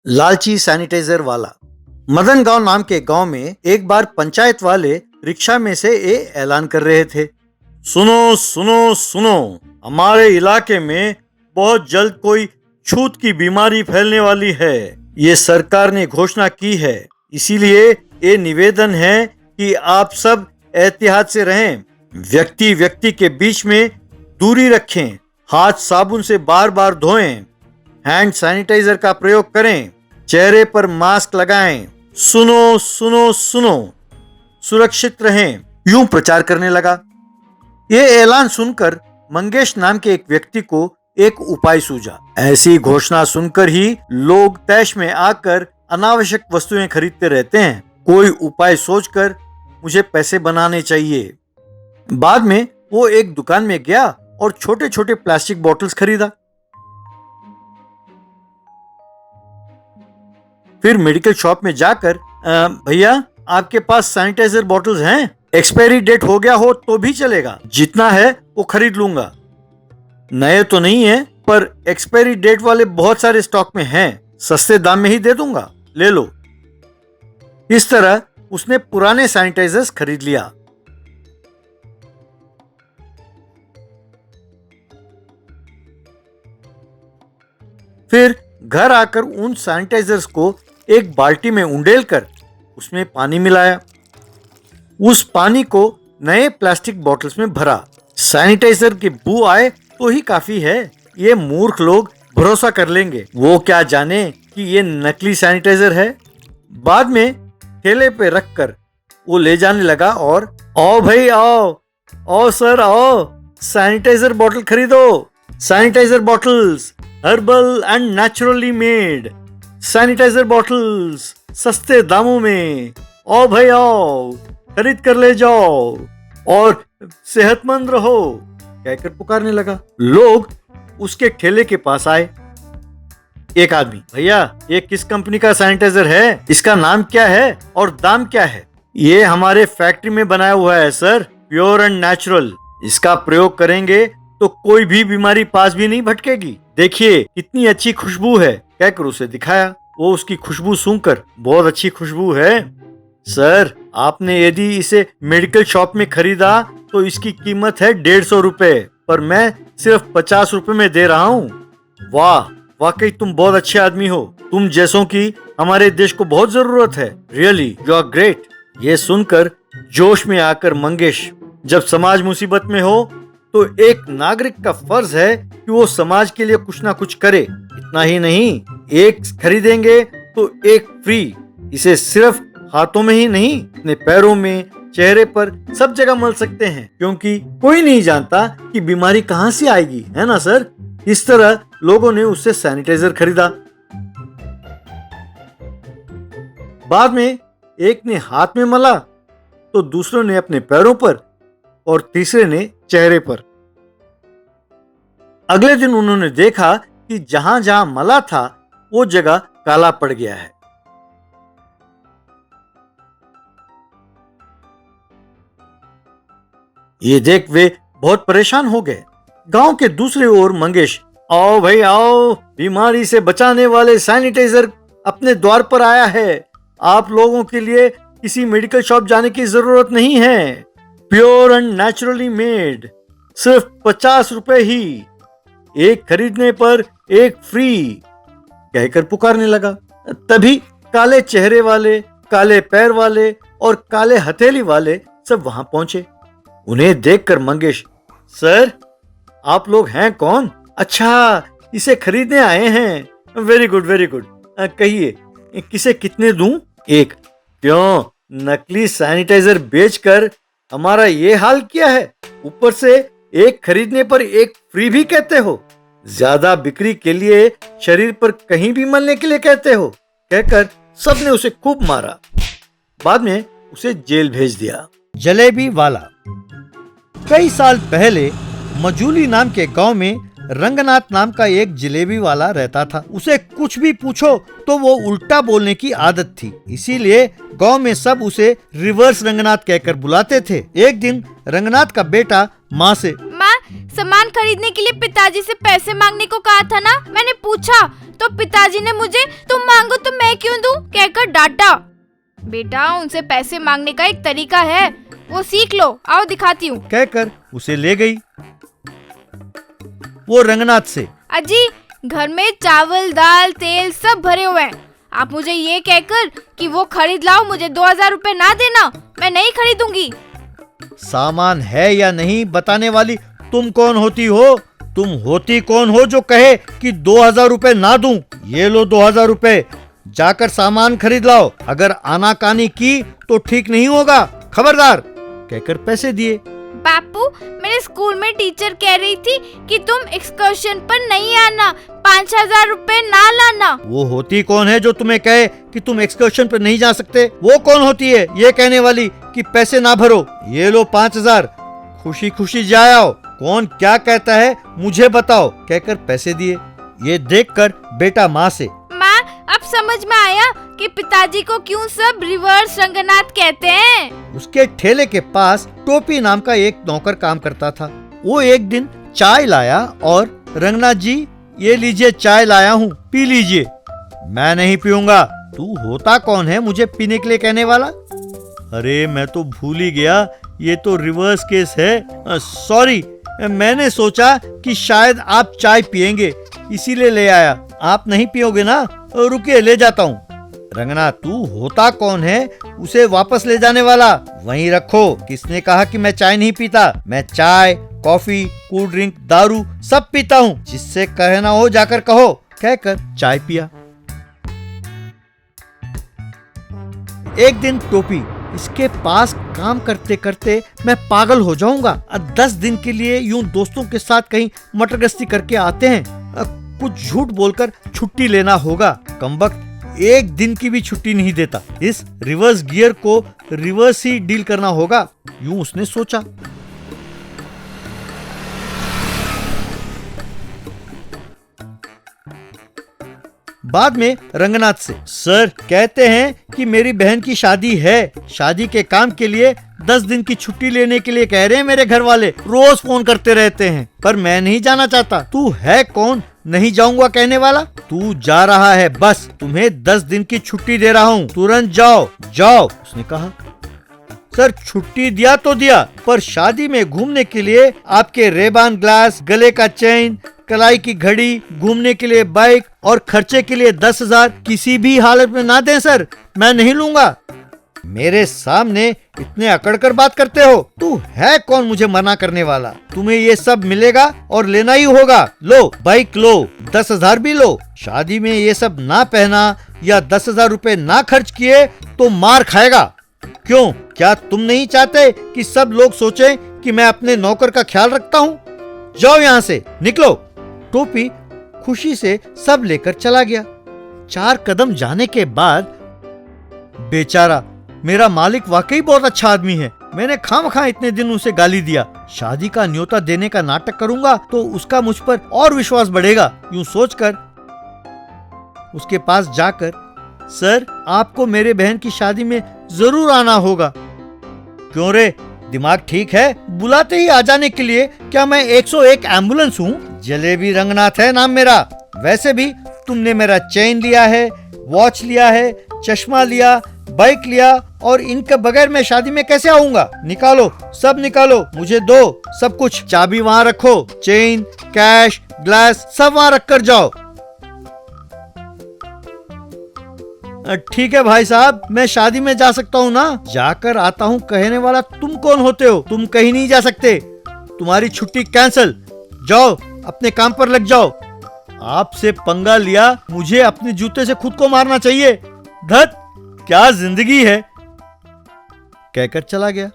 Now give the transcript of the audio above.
लालची सैनिटाइजर वाला। मदन गांव नाम के गांव में एक बार पंचायत वाले रिक्शा में से ये ऐलान कर रहे थे, सुनो सुनो सुनो, हमारे इलाके में बहुत जल्द कोई छूत की बीमारी फैलने वाली है। ये सरकार ने घोषणा की है, इसीलिए ये निवेदन है कि आप सब एहतियात से रहें, व्यक्ति व्यक्ति के बीच में दूरी रखें, हाथ साबुन से बार बार धोएं, हैंड सैनिटाइजर का प्रयोग करें, चेहरे पर मास्क लगाएं, सुनो सुनो सुनो, सुरक्षित रहें, यूं प्रचार करने लगा। ये ऐलान सुनकर मंगेश नाम के एक व्यक्ति को एक उपाय सूझा। ऐसी घोषणा सुनकर ही लोग तैश में आकर अनावश्यक वस्तुएं खरीदते रहते हैं। कोई उपाय सोचकर मुझे पैसे बनाने चाहिए। बाद में वो एक दुकान में गया और छोटे छोटे प्लास्टिक बॉटल्स खरीदा। फिर मेडिकल शॉप में जाकर, भैया आपके पास सैनिटाइजर बॉटल्स हैं? एक्सपायरी डेट हो गया हो तो भी चलेगा, जितना है वो खरीद लूंगा। नए तो नहीं है, पर एक्सपायरी डेट वाले बहुत सारे स्टॉक में हैं, सस्ते दाम में ही दे दूंगा, ले लो। इस तरह उसने पुराने सैनिटाइजर्स खरीद लिया। फिर घर आकर उन सैनिटाइजर्स को एक बाल्टी में उंडेलकर उसमें पानी मिलाया। उस पानी को नए प्लास्टिक बॉटल्स में भरा। सैनिटाइजर की बू आए तो ही काफी है, ये मूर्ख लोग भरोसा कर लेंगे। वो क्या जाने कि ये नकली सैनिटाइजर है। बाद में ठेले पे रखकर वो ले जाने लगा और आओ भाई आओ, आओ सर आओ, सैनिटाइजर बॉटल खरीदो। Sanitiser bottles herbal and naturally made, sanitiser bottles सस्ते दामों में, आओ भाई आओ, खरीद कर ले जाओ और सेहतमंद रहो, कहकर पुकारने लगा। लोग उसके ठेले के पास आए। एक आदमी, भैया ये किस कंपनी का सैनिटाइजर है, इसका नाम क्या है और दाम क्या है? ये हमारे फैक्ट्री में बनाया हुआ है सर, प्योर एंड नेचुरल, इसका प्रयोग करेंगे तो कोई भी बीमारी पास भी नहीं भटकेगी, देखिए कितनी अच्छी खुशबू है, कहकर उसे दिखाया। वो उसकी खुशबू सूंघकर, बहुत अच्छी खुशबू है सर, आपने यदि इसे मेडिकल शॉप में खरीदा तो इसकी कीमत है 150 रुपए, पर मैं सिर्फ 50 रुपए में दे रहा हूँ। वाह, वाकई तुम बहुत अच्छे आदमी हो, तुम जैसों की हमारे देश को बहुत जरूरत है, रियली यू आर ग्रेट। ये सुनकर जोश में आकर मंगेश, जब समाज मुसीबत में हो तो एक नागरिक का फर्ज है कि वो समाज के लिए कुछ ना कुछ करे। इतना ही नहीं, एक खरीदेंगे तो एक फ्री। इसे सिर्फ हाथों में ही नहीं, अपने पैरों में, चेहरे पर, सब जगह मल सकते हैं, क्योंकि कोई नहीं जानता कि बीमारी कहां से आएगी, है ना सर? इस तरह लोगों ने उससे सैनिटाइजर खरीदा। बाद में एक ने हाथ में मला तो दूसरे ने अपने पैरों पर और तीसरे ने चेहरे पर। अगले दिन उन्होंने देखा कि जहां जहां मला था वो जगह काला पड़ गया है। ये देख वे बहुत परेशान हो गए। गांव के दूसरी ओर मंगेश, आओ भाई आओ, बीमारी से बचाने वाले सैनिटाइजर अपने द्वार पर आया है। आप लोगों के लिए किसी मेडिकल शॉप जाने की जरूरत नहीं है, प्योर एंड नेचुरली मेड, सिर्फ 50 रुपए ही, एक खरीदने पर एक फ्री, कहकर पुकारने लगा। तभी काले चेहरे वाले, काले पैर वाले और काले हथेली वाले सब वहां पहुंचे। उन्हें देखकर मंगेश, सर आप लोग हैं कौन? अच्छा, इसे खरीदने आए हैं, वेरी गुड वेरी गुड, कहिए किसे कितने दूं? एक। क्यों, नकली सैनिटाइजर बेचकर हमारा ये हाल किया है, ऊपर से एक खरीदने पर एक फ्री भी कहते हो, ज्यादा बिक्री के लिए शरीर पर कहीं भी मलने के लिए कहते हो, कहकर सबने उसे खूब मारा। बाद में उसे जेल भेज दिया। जलेबी वाला। कई साल पहले मजूली नाम के गांव में रंगनाथ नाम का एक जलेबी वाला रहता था। उसे कुछ भी पूछो तो वो उल्टा बोलने की आदत थी, इसीलिए गांव में सब उसे रिवर्स रंगनाथ कहकर बुलाते थे। एक दिन रंगनाथ का बेटा माँ से, माँ, सामान खरीदने के लिए पिताजी से पैसे मांगने को कहा था ना, मैंने पूछा तो पिताजी ने मुझे तुम मांगो तो मैं क्यों दूं कहकर डांटा। बेटा उनसे पैसे मांगने का एक तरीका है, वो सीख लो, आओ दिखाती हूँ कहकर उसे ले गई वो रंगनाथ से। अजी घर में चावल दाल तेल सब भरे हुए हैं, आप मुझे ये कहकर कि वो खरीद लाओ, मुझे 2000 रुपए ना देना, मैं नहीं खरीदूंगी। सामान है या नहीं बताने वाली तुम कौन होती हो? तुम होती कौन हो जो कहे कि 2000 रुपए ना दूं? ये लो 2000 रुपए, जाकर सामान खरीद लाओ, अगर आनाकानी की तो ठीक नहीं होगा, खबरदार, कहकर पैसे दिए। बापू मेरे स्कूल में टीचर कह रही थी कि तुम एक्सकर्शन पर नहीं आना, 5000 रुपए ना लाना। वो होती कौन है जो तुम्हें कहे कि तुम एक्सकर्शन पर नहीं जा सकते? वो कौन होती है ये कहने वाली कि पैसे ना भरो? ये लो 5000, खुशी खुशी जाओ, कौन क्या कहता है मुझे बताओ, कहकर पैसे दिए। ये देखकर बेटा माँ से, माँ अब समझ में आया कि पिताजी को क्यों सब रिवर्स रंगनाथ कहते हैं। उसके ठेले के पास टोपी नाम का एक नौकर काम करता था। वो एक दिन चाय लाया और रंगनाथ जी ये लीजिए चाय लाया हूँ, पी लीजिए। मैं नहीं पीऊंगा। तू होता कौन है मुझे पीने के लिए कहने वाला? अरे मैं तो भूल ही गया, ये तो रिवर्स केस है, सॉरी, मैंने सोचा कि शायद आप चाय पियेंगे इसीलिए ले आया। आप नहीं पियोगे ना? रुकिए ले जाता हूँ। रंगनाथ तू होता कौन है उसे वापस ले जाने वाला? वहीं रखो, किसने कहा कि मैं चाय नहीं पीता? मैं चाय कॉफी कोल्ड ड्रिंक दारू सब पीता हूँ, जिससे कहना हो जाकर कहो, कहकर चाय पिया। एक दिन टोपी, इसके पास काम करते करते मैं पागल हो जाऊंगा। 10 दिन के लिए यूं दोस्तों के साथ कहीं मटर गश्ती करके आते हैं, कुछ झूठ बोलकर छुट्टी लेना होगा। कमबख्त एक दिन की भी छुट्टी नहीं देता, इस रिवर्स गियर को रिवर्स ही डील करना होगा, यूं उसने सोचा। बाद में रंगनाथ से, सर कहते हैं कि मेरी बहन की शादी है, शादी के काम के लिए 10 दिन की छुट्टी लेने के लिए कह रहे हैं मेरे घर वाले, रोज फोन करते रहते हैं, पर मैं नहीं जाना चाहता। तू है कौन नहीं जाऊंगा कहने वाला? तू जा रहा है, बस तुम्हें 10 दिन की छुट्टी दे रहा हूँ, तुरंत जाओ जाओ, उसने कहा। सर छुट्टी दिया तो दिया, पर शादी में घूमने के लिए आपके रेबान ग्लास, गले का चेन, कलाई की घड़ी, घूमने के लिए बाइक और खर्चे के लिए 10,000 किसी भी हालत में ना दें सर, मैं नहीं लूंगा। मेरे सामने इतने अकड़कर बात करते हो, तू है कौन मुझे मना करने वाला? तुम्हें ये सब मिलेगा और लेना ही होगा, लो बाइक लो, 10,000 भी लो। शादी में ये सब ना पहना या 10,000 रुपए ना खर्च किए तो मार खाएगा। क्यों, क्या तुम नहीं चाहते कि सब लोग सोचें कि मैं अपने नौकर का ख्याल रखता हूँ? जाओ यहाँ से, निकलो। टोपी खुशी से सब लेकर चला गया। 4 कदम जाने के बाद, बेचारा मेरा मालिक वाकई बहुत अच्छा आदमी है, मैंने खामखा इतने दिन उसे गाली दिया, शादी का न्योता देने का नाटक करूंगा तो उसका मुझ पर और विश्वास बढ़ेगा। यूं सोचकर उसके पास जाकर, सर आपको मेरे बहन की शादी में जरूर आना होगा। क्यों रे, दिमाग ठीक है? बुलाते ही आ जाने के लिए क्या मैं 101 एम्बुलेंस हूँ? जलेबी रंगनाथ है नाम मेरा। वैसे भी तुमने मेरा चेन लिया है, वॉच लिया है, चश्मा लिया, बाइक लिया, और इनके बगैर मैं शादी में कैसे आऊंगा? निकालो, सब निकालो, मुझे दो सब कुछ। चाबी वहाँ रखो, चेन, कैश, ग्लास सब वहाँ रख कर जाओ। ठीक है भाई साहब, मैं शादी में जा सकता हूँ ना? जाकर आता हूँ कहने वाला तुम कौन होते हो? तुम कहीं नहीं जा सकते, तुम्हारी छुट्टी कैंसिल। जाओ अपने काम पर लग जाओ। आपसे पंगा लिया, मुझे अपने जूते से खुद को मारना चाहिए। धत, क्या जिंदगी है, कहकर चला गया।